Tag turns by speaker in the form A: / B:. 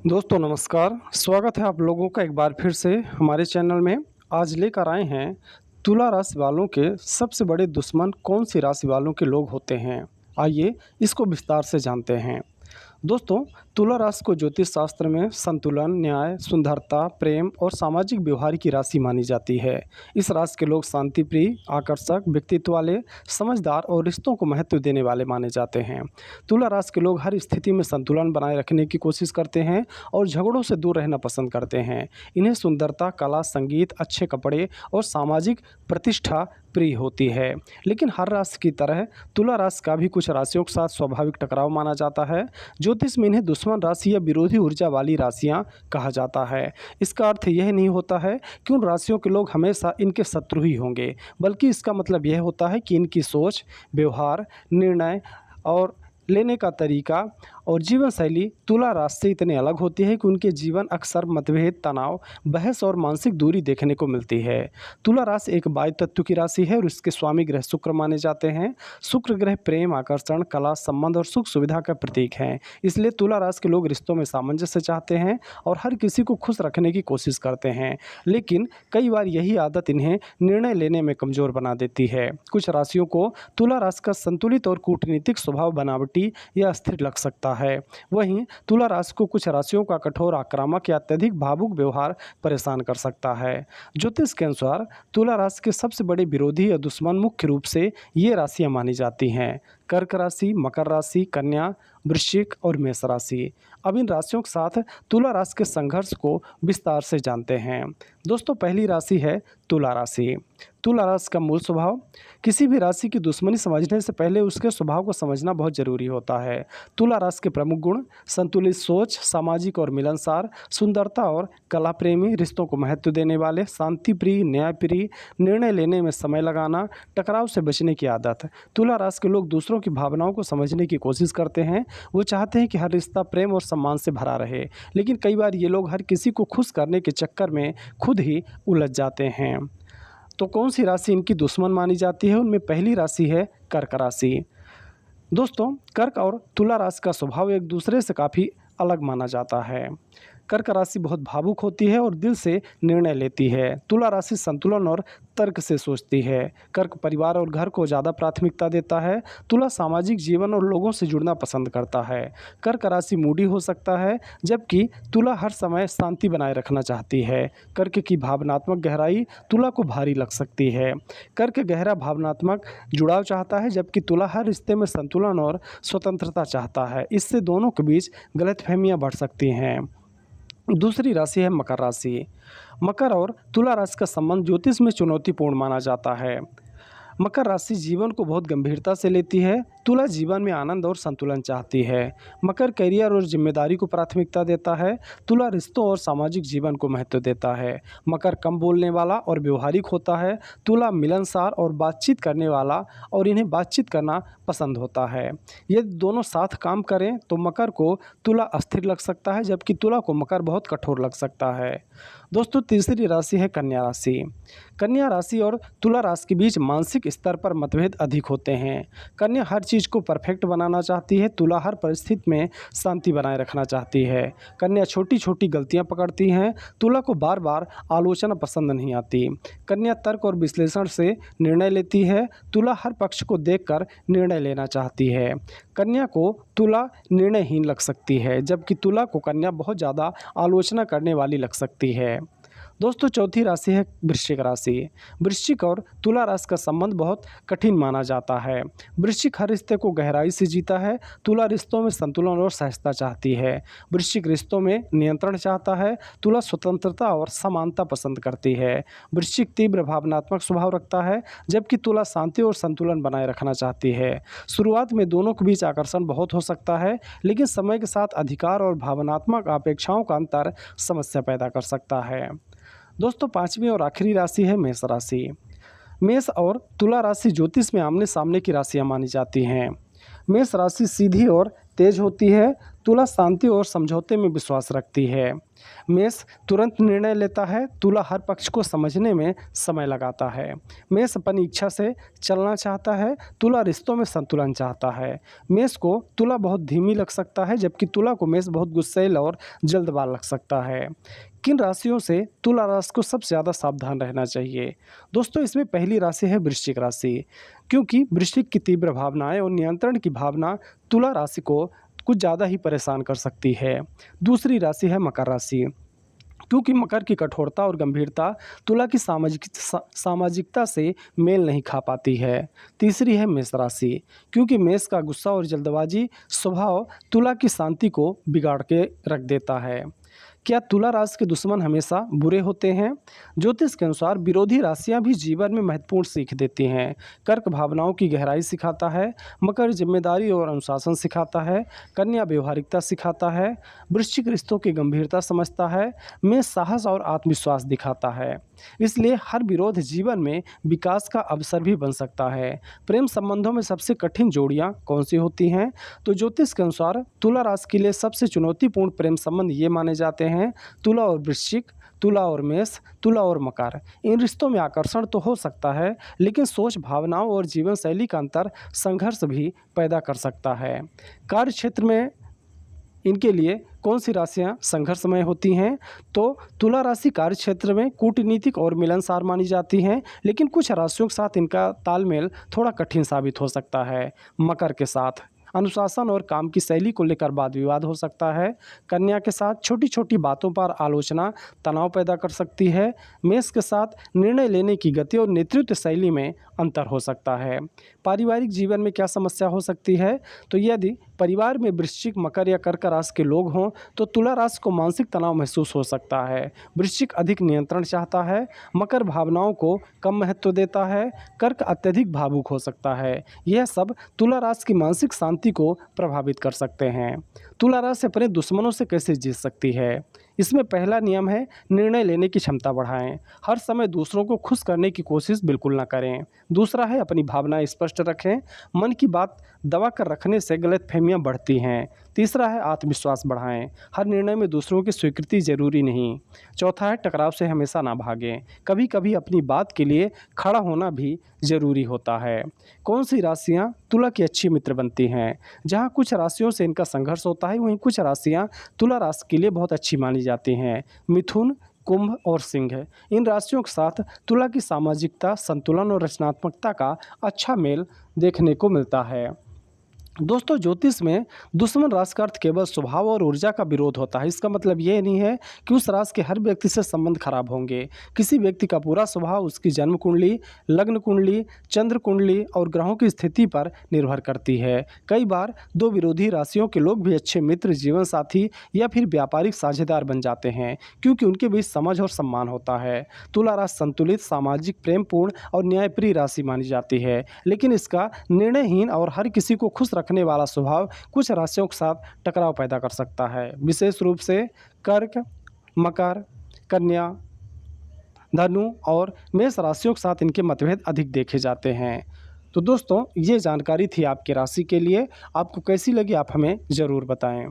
A: दोस्तों नमस्कार, स्वागत है आप लोगों का एक बार फिर से हमारे चैनल में। आज लेकर आए हैं तुला राशि वालों के सबसे बड़े दुश्मन कौन सी राशि वालों के लोग होते हैं। आइए इसको विस्तार से जानते हैं। दोस्तों, तुला राशि को ज्योतिष शास्त्र में संतुलन, न्याय, सुंदरता, प्रेम और सामाजिक व्यवहार की राशि मानी जाती है। इस राशि के लोग शांति प्रिय, आकर्षक, व्यक्तित्व वाले, समझदार और रिश्तों को महत्व देने वाले माने जाते हैं। तुला राशि के लोग हर स्थिति में संतुलन बनाए रखने की कोशिश करते हैं और झगड़ों से दूर रहना पसंद करते हैं। इन्हें सुंदरता, कला, संगीत, अच्छे कपड़े और सामाजिक प्रतिष्ठा प्रिय होती है। लेकिन हर राशि की तरह तुला राशि का भी कुछ राशियों के साथ स्वाभाविक टकराव माना जाता है। ज्योतिष में इन्हें दुश्मन राशि या विरोधी ऊर्जा वाली राशियां कहा जाता है। इसका अर्थ यह नहीं होता है कि उन राशियों के लोग हमेशा इनके शत्रु ही होंगे, बल्कि इसका मतलब यह होता है कि इनकी सोच, व्यवहार, निर्णय और लेने का तरीका और जीवन शैली तुला राशि से इतने अलग होती है कि उनके जीवन अक्सर मतभेद, तनाव, बहस और मानसिक दूरी देखने को मिलती है। तुला राशि एक वायु तत्व की राशि है और इसके स्वामी ग्रह शुक्र माने जाते हैं। शुक्र ग्रह प्रेम, आकर्षण, कला, संबंध और सुख सुविधा का प्रतीक है। इसलिए तुला राशि के लोग रिश्तों में सामंजस्य चाहते हैं और हर किसी को खुश रखने की कोशिश करते हैं। लेकिन कई बार यही आदत इन्हें निर्णय लेने में कमज़ोर बना देती है। कुछ राशियों को तुला राशि का संतुलित और कूटनीतिक स्वभाव बनावटी या अस्थिर लग सकता है। वहीं तुला राशि को कुछ राशियों का कठोर, आक्रामक या अत्यधिक भावुक व्यवहार परेशान कर सकता है। ज्योतिष के अनुसार तुला राशि के सबसे बड़े विरोधी या दुश्मन मुख्य रूप से ये राशियां मानी जाती हैं: कर्क राशि, मकर राशि, कन्या, वृश्चिक और मेष राशि। अब इन राशियों के साथ तुला राशि के संघर्ष को विस्तार से जानते हैं। दोस्तों, पहली राशि है तुला राशि। तुला राशि का मूल स्वभाव। किसी भी राशि की दुश्मनी समझने से पहले उसके स्वभाव को समझना बहुत जरूरी होता है। तुला राशि के प्रमुख गुण: संतुलित सोच, सामाजिक और मिलनसार, सुंदरता और कला प्रेमी, रिश्तों को महत्व देने वाले, शांति प्रिय, न्याय प्रिय, निर्णय लेने में समय लगाना, टकराव से बचने की आदत। तुला राशि के लोग दूसरों की भावनाओं को समझने की कोशिश करते हैं। वो चाहते हैं कि हर रिश्ता प्रेम और सम्मान से भरा रहे, लेकिन कई बार ये लोग हर किसी को खुश करने के चक्कर में खुद ही उलझ जाते हैं। तो कौन सी राशि इनकी दुश्मन मानी जाती है? उनमें पहली राशि है कर्क राशि। दोस्तों, कर्क और तुला राशि का स्वभाव एक दूसरे से काफ़ी अलग माना जाता है। कर्क राशि बहुत भावुक होती है और दिल से निर्णय लेती है। तुला राशि संतुलन और तर्क से सोचती है। कर्क परिवार और घर को ज़्यादा प्राथमिकता देता है। तुला सामाजिक जीवन और लोगों से जुड़ना पसंद करता है। कर्क राशि मूडी हो सकता है, जबकि तुला हर समय शांति बनाए रखना चाहती है। कर्क की भावनात्मक गहराई तुला को भारी लग सकती है। कर्क गहरा भावनात्मक जुड़ाव चाहता है, जबकि तुला हर रिश्ते में संतुलन और स्वतंत्रता चाहता है। इससे दोनों के बीच गलतफहमियां बढ़ सकती हैं। दूसरी राशि है मकर राशि। मकर और तुला राशि का संबंध ज्योतिष में चुनौतीपूर्ण माना जाता है। मकर राशि जीवन को बहुत गंभीरता से लेती है। तुला जीवन में आनंद और संतुलन चाहती है। मकर करियर और जिम्मेदारी को प्राथमिकता देता है। तुला रिश्तों और सामाजिक जीवन को महत्व देता है। मकर कम बोलने वाला और व्यवहारिक होता है। तुला मिलनसार और बातचीत करने वाला और इन्हें बातचीत करना पसंद होता है। यदि दोनों साथ काम करें तो मकर को तुला अस्थिर लग सकता है, जबकि तुला को मकर बहुत कठोर लग सकता है। दोस्तों, तीसरी राशि है कन्या राशि। कन्या राशि और तुला राशि के बीच मानसिक स्तर पर मतभेद अधिक होते हैं। कन्या हर चीज़ को परफेक्ट बनाना चाहती है। तुला हर परिस्थिति में शांति बनाए रखना चाहती है। कन्या छोटी छोटी गलतियां पकड़ती हैं। तुला को बार बार आलोचना पसंद नहीं आती। कन्या तर्क और विश्लेषण से निर्णय लेती है। तुला हर पक्ष को देखकर निर्णय लेना चाहती है। कन्या को तुला निर्णयहीन लग सकती है, जबकि तुला को कन्या बहुत ज़्यादा आलोचना करने वाली लग सकती है। दोस्तों, चौथी राशि है वृश्चिक राशि। वृश्चिक और तुला राशि का संबंध बहुत कठिन माना जाता है। वृश्चिक हर रिश्ते को गहराई से जीता है। तुला रिश्तों में संतुलन और सहजता चाहती है। वृश्चिक रिश्तों में नियंत्रण चाहता है। तुला स्वतंत्रता और समानता पसंद करती है। वृश्चिक तीव्र भावनात्मक स्वभाव रखता है, जबकि तुला शांति और संतुलन बनाए रखना चाहती है। शुरुआत में दोनों के बीच आकर्षण बहुत हो सकता है, लेकिन समय के साथ अधिकार और भावनात्मक अपेक्षाओं का अंतर समस्या पैदा कर सकता है। दोस्तों, पांचवी और आखिरी राशि है मेष राशि। मेष और तुला राशि ज्योतिष में आमने सामने की राशियां मानी जाती हैं। मेष राशि सीधी और तेज होती है। तुला शांति और समझौते में विश्वास रखती है। मेष तुरंत निर्णय लेता है। तुला हर पक्ष को समझने में समय लगाता है। मेष अपनी इच्छा से चलना चाहता है। तुला रिश्तों में संतुलन चाहता है। मेष को तुला बहुत धीमी लग सकता है, जबकि तुला को मेष बहुत गुस्सैल और जल्दबाज लग सकता है। किन राशियों से तुला राशि को सबसे ज़्यादा सावधान रहना चाहिए? दोस्तों, इसमें पहली राशि है वृश्चिक राशि, क्योंकि वृश्चिक की तीव्र भावनाएं और नियंत्रण की भावना तुला राशि को कुछ ज़्यादा ही परेशान कर सकती है। दूसरी राशि है मकर राशि, क्योंकि मकर की कठोरता और गंभीरता तुला की सामाजिकता से मेल नहीं खा पाती है। तीसरी है मेष राशि, क्योंकि मेष का गुस्सा और जल्दबाजी स्वभाव तुला की शांति को बिगाड़ के रख देता है। क्या तुला राशि के दुश्मन हमेशा बुरे होते हैं? ज्योतिष के अनुसार विरोधी राशियां भी जीवन में महत्वपूर्ण सीख देती हैं। कर्क भावनाओं की गहराई सिखाता है। मकर जिम्मेदारी और अनुशासन सिखाता है। कन्या व्यवहारिकता सिखाता है। वृश्चिक रिश्तों की गंभीरता समझता है। मेष साहस और आत्मविश्वास दिखाता है। इसलिए हर विरोध जीवन में विकास का अवसर भी बन सकता है। प्रेम संबंधों में सबसे कठिन जोड़ियां कौन सी होती हैं? तो ज्योतिष के अनुसार तुला राशि के लिए सबसे चुनौतीपूर्ण प्रेम संबंध ये माने जाते हैं: तुला और वृश्चिक, तुला और मेष, तुला और मकर। इन रिश्तों में आकर्षण तो हो सकता है, लेकिन सोच, भावनाओं और जीवन शैली का अंतर संघर्ष भी पैदा कर सकता है। कार्य क्षेत्र में इनके लिए कौन सी राशियां संघर्षमय होती हैं? तो तुला राशि कार्य क्षेत्र में कूटनीतिक और मिलनसार मानी जाती हैं, लेकिन कुछ राशियों के साथ इनका तालमेल थोड़ा कठिन साबित हो सकता है। मकर के साथ अनुशासन और काम की शैली को लेकर वाद विवाद हो सकता है। कन्या के साथ छोटी छोटी बातों पर आलोचना तनाव पैदा कर सकती है। मेष के साथ निर्णय लेने की गति और नेतृत्व शैली में अंतर हो सकता है। पारिवारिक जीवन में क्या समस्या हो सकती है? तो यदि परिवार में वृश्चिक, मकर या कर्क राशि के लोग हों तो तुला राशि को मानसिक तनाव महसूस हो सकता है। वृश्चिक अधिक नियंत्रण चाहता है। मकर भावनाओं को कम महत्व देता है। कर्क अत्यधिक भावुक हो सकता है। यह सब तुला राशि की मानसिक शांति को प्रभावित कर सकते हैं। तुला राशि अपने दुश्मनों से कैसे जीत सकती है? इसमें पहला नियम है निर्णय लेने की क्षमता बढ़ाएं। हर समय दूसरों को खुश करने की कोशिश बिल्कुल ना करें। दूसरा है अपनी भावनाएं स्पष्ट रखें। मन की बात दबा कर रखने से गलतफहमियां बढ़ती हैं। तीसरा है आत्मविश्वास बढ़ाएं। हर निर्णय में दूसरों की स्वीकृति जरूरी नहीं। चौथा है टकराव से हमेशा ना भागें। कभी कभी अपनी बात के लिए खड़ा होना भी जरूरी होता है। कौन सी राशियां तुला की अच्छी मित्र बनती हैं? जहां कुछ राशियों से इनका संघर्ष होता है, वहीं कुछ राशियां तुला राशि के लिए बहुत अच्छी मानी जाती हैं: मिथुन, कुंभ और सिंह। इन राशियों के साथ तुला की सामाजिकता, संतुलन और रचनात्मकता का अच्छा मेल देखने को मिलता है। दोस्तों, ज्योतिष में दुश्मन राशि का अर्थ केवल स्वभाव और ऊर्जा का विरोध होता है। इसका मतलब ये नहीं है कि उस राशि के हर व्यक्ति से संबंध खराब होंगे। किसी व्यक्ति का पूरा स्वभाव उसकी जन्म कुंडली, लग्न कुंडली, चंद्र कुंडली और ग्रहों की स्थिति पर निर्भर करती है। कई बार दो विरोधी राशियों के लोग भी अच्छे मित्र, जीवन साथी या फिर व्यापारिक साझेदार बन जाते हैं, क्योंकि उनके बीच समझ और सम्मान होता है। तुला राशि संतुलित, सामाजिक, प्रेमपूर्ण और न्यायप्रिय राशि मानी जाती है, लेकिन इसका निर्णयहीन और हर किसी को खुश रखने वाला स्वभाव कुछ राशियों के साथ टकराव पैदा कर सकता है। विशेष रूप से कर्क, मकर, कन्या, धनु और मेष राशियों के साथ इनके मतभेद अधिक देखे जाते हैं। तो दोस्तों, ये जानकारी थी आपकी राशि के लिए। आपको कैसी लगी आप हमें ज़रूर बताएं।